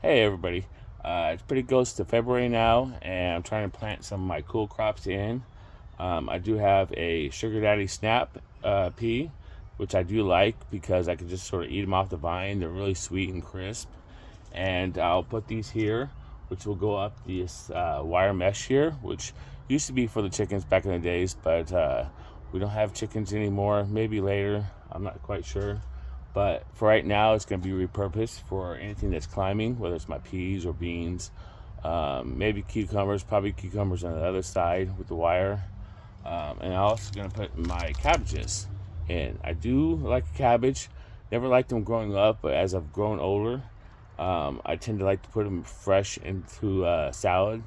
Hey everybody, it's pretty close to February now, and I'm trying to plant some of my cool crops in. I do have a Sugar Daddy Snap pea, which I do like because I can just sort of eat them off the vine. They're really sweet and crisp. And I'll put these here, which will go up this wire mesh here, which used to be for the chickens back in the days, but we don't have chickens anymore. Maybe later, I'm not quite sure. But for right now, it's going to be repurposed for anything that's climbing, whether it's my peas or beans, maybe cucumbers, probably cucumbers on the other side with the wire. And I'm also going to put my cabbages in. I do like cabbage. Never liked them growing up, but as I've grown older, I tend to like to put them fresh into salad.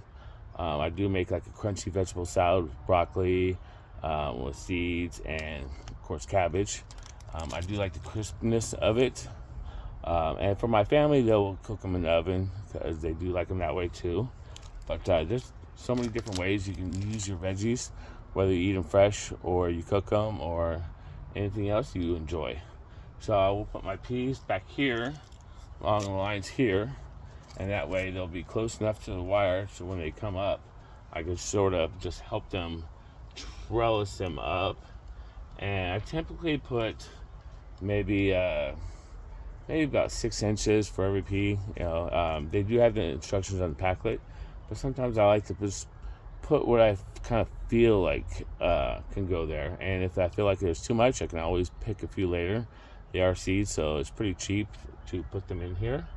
I do make like a crunchy vegetable salad with broccoli, with seeds, and of course cabbage. I do like the crispness of it. And for my family, they'll cook them in the oven because they do like them that way too. But there's so many different ways you can use your veggies, whether you eat them fresh or you cook them or anything else you enjoy. So I will put my peas back here along the lines here, and that way they'll be close enough to the wire so when they come up, I can sort of just help them trellis them up. And I typically put maybe about 6 inches for every pea. They do have the instructions on the packlet, but sometimes I like to just put what I kind of feel like can go there. And if I feel like there's too much, I can always pick a few later. They are seeds, so it's pretty cheap to put them in here.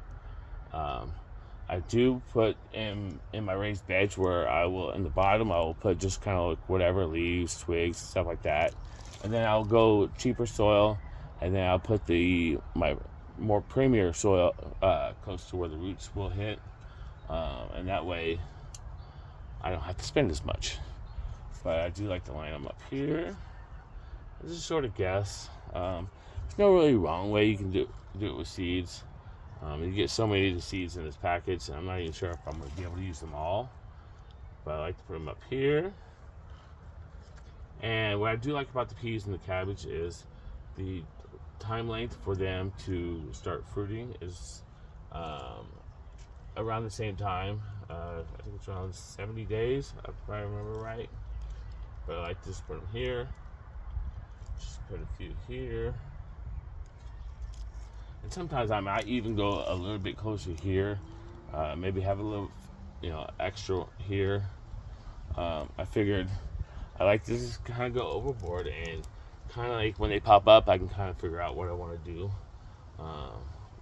I do put in my raised beds where I will, in the bottom, I will put just kind of like whatever, leaves, twigs, stuff like that. And then I'll go cheaper soil, and then I'll put my more premier soil close to where the roots will hit. And that way I don't have to spend as much. But I do like to line them up here. This is sort of guess. There's no really wrong way you can do it with seeds. You get so many of the seeds in this package, and I'm not even sure if I'm going to be able to use them all. But I like to put them up here. And what I do like about the peas and the cabbage is the time length for them to start fruiting is around the same time. I think it's around 70 days, if I remember right. But I like to just put them here. Just put a few here. And sometimes I might even go a little bit closer here. Maybe have a little, extra here. I figured I like to just kind of go overboard, and kind of like when they pop up, I can kind of figure out what I want to do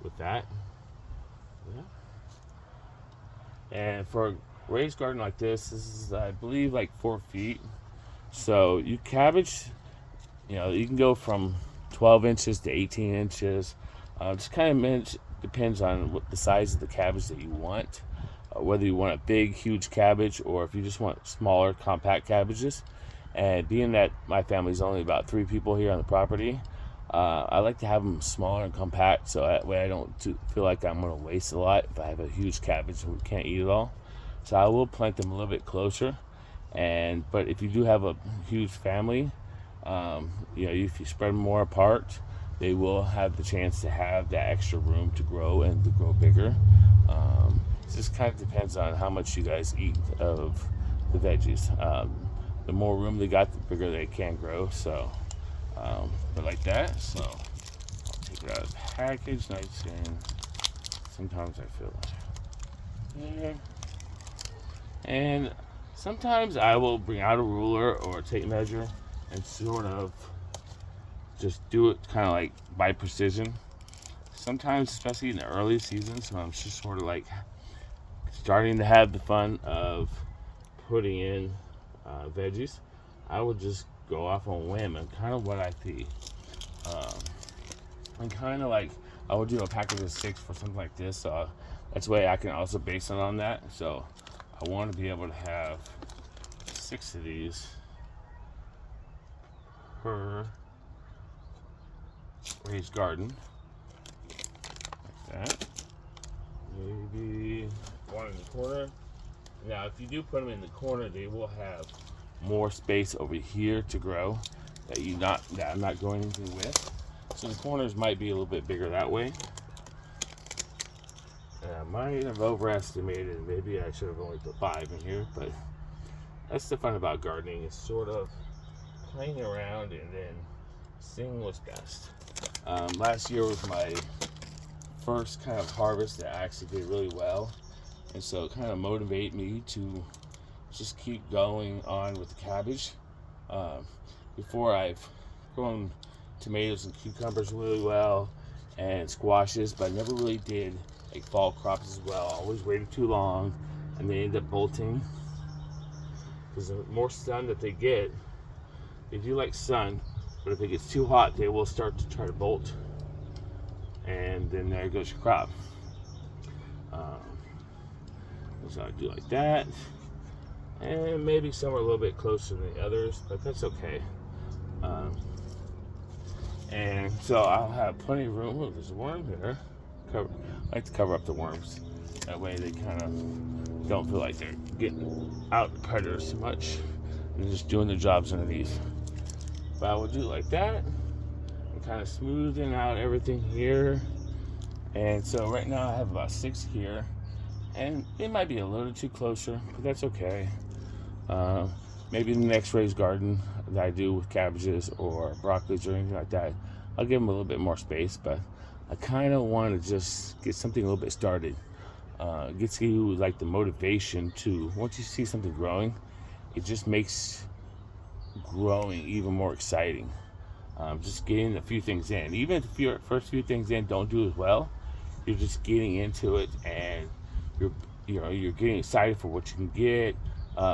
with that. Yeah. And for a raised garden like this is, I believe, like 4 feet. So you cabbage, you can go from 12 inches to 18 inches. Just kind of depends on what the size of the cabbage that you want. Whether you want a big, huge cabbage or if you just want smaller, compact cabbages. And being that my family's only about 3 people here on the property, I like to have them smaller and compact so that way I don't feel like I'm going to waste a lot if I have a huge cabbage and we can't eat it all. So I will plant them a little bit closer. But if you do have a huge family, if you spread them more apart, they will have the chance to have that extra room to grow and to grow bigger. It just kind of depends on how much you guys eat of the veggies. The more room they got, the bigger they can grow. So, but like that. So I'll take it out of the package, nice, and sometimes I feel there. And sometimes I will bring out a ruler or a tape measure and sort of just do it kind of like by precision. Sometimes, especially in the early seasons, when I'm just sort of like starting to have the fun of putting in veggies, I would just go off on a whim and kind of what I see. And kind of like I would do a package of 6 for something like this. So that's the way I can also base it on that. So I want to be able to have 6 of these per raised garden, like that. Maybe one in the corner. Now, if you do put them in the corner, they will have more space over here to grow that I'm not going anything with. So the corners might be a little bit bigger that way. I might have overestimated. Maybe I should have only put 5 in here, but that's the fun about gardening, is sort of playing around and then seeing what's best. Last year was my first kind of harvest that actually did really well, and so it kind of motivated me to just keep going on with the cabbage. Before, I've grown tomatoes and cucumbers really well, and squashes, but I never really did like fall crops as well. I always waited too long, and they end up bolting because the more sun that they get, they do like sun, but if it gets too hot, they will start to try to bolt, and then there goes your crop. So I do like that, and maybe some are a little bit closer than the others, but that's okay. And so I'll have plenty of room. Oh, there's a worm there. I like to cover up the worms. That way they kind of don't feel like they're getting out the predators too much and just doing their jobs underneath. But I will do it like that and kind of smoothing out everything here. And so right now I have about 6 here, and it might be a little too closer, but that's okay. Maybe in the next raised garden that I do with cabbages or broccolis or anything like that, I'll give them a little bit more space, but I kind of want to just get something a little bit started. Gets you like the motivation to, once you see something growing, it just makes growing even more exciting. Just getting a few things in. Even if your first few things in don't do as well, you're just getting into it, and you're getting excited for what you can get.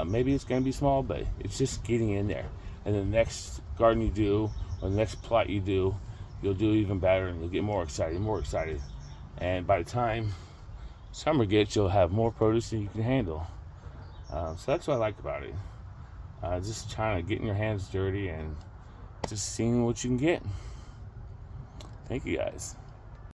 Maybe it's going to be small, but it's just getting in there. And the next garden you do, or the next plot you do, you'll do even better, and you'll get more excited. And by the time summer gets, you'll have more produce than you can handle. So that's what I like about it. Just trying to get your hands dirty and just seeing what you can get. Thank you guys.